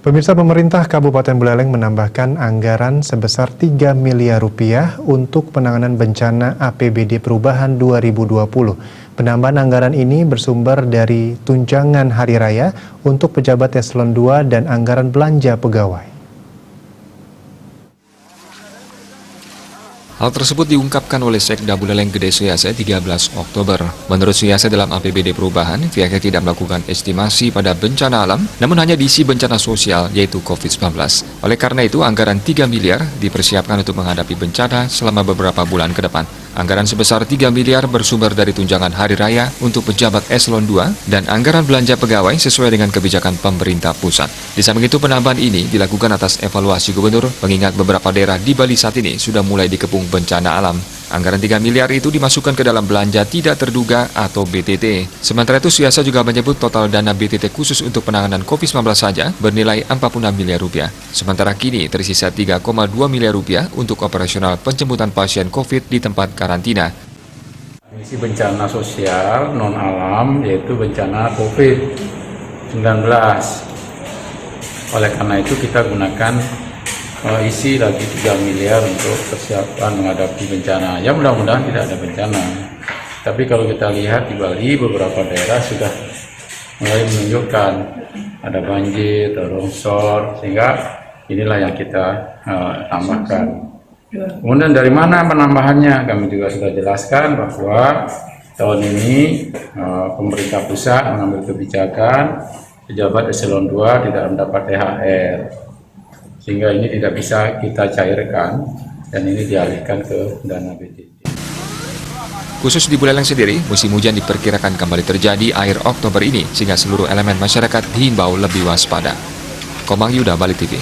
Pemirsa, pemerintah Kabupaten Buleleng menambahkan anggaran sebesar 3 miliar rupiah untuk penanganan bencana APBD Perubahan 2020. Penambahan anggaran ini bersumber dari tunjangan hari raya untuk pejabat eselon 2 dan anggaran belanja pegawai. Hal tersebut diungkapkan oleh Sekda Buleleng Gede Suyase 13 Oktober. Menurut Suyase, dalam APBD Perubahan, pihaknya tidak melakukan estimasi pada bencana alam, namun hanya diisi bencana sosial, yaitu COVID-19. Oleh karena itu, anggaran 3 miliar dipersiapkan untuk menghadapi bencana selama beberapa bulan ke depan. Anggaran sebesar 3 miliar bersumber dari tunjangan hari raya untuk pejabat eselon 2 dan anggaran belanja pegawai sesuai dengan kebijakan pemerintah pusat. Di samping itu, penambahan ini dilakukan atas evaluasi gubernur, mengingat beberapa daerah di Bali saat ini sudah mulai dikepung bencana alam. Anggaran 3 miliar itu dimasukkan ke dalam belanja tidak terduga atau BTT. Sementara itu, Suyasa juga menyebut total dana BTT khusus untuk penanganan COVID-19 saja bernilai 46 miliar rupiah. Sementara kini tersisa 3,2 miliar rupiah untuk operasional penjemputan pasien COVID di tempat karantina. Misi bencana sosial non-alam yaitu bencana COVID-19. Oleh karena itu kita gunakan isi lagi 3 miliar untuk persiapan menghadapi bencana. Ya mudah-mudahan tidak ada bencana. Tapi kalau kita lihat di Bali beberapa daerah sudah mulai menunjukkan ada banjir, ada longsor, sehingga inilah yang kita tambahkan. Kemudian dari mana penambahannya? Kami juga sudah jelaskan bahwa tahun ini pemerintah pusat mengambil kebijakan pejabat eselon 2 tidak mendapat THR. Sehingga ini tidak bisa kita cairkan dan ini dialihkan ke dana BTT. Khusus di Buleleng sendiri, musim hujan diperkirakan kembali terjadi akhir Oktober ini, sehingga seluruh elemen masyarakat dihimbau lebih waspada. Komang Yuda, Bali TV.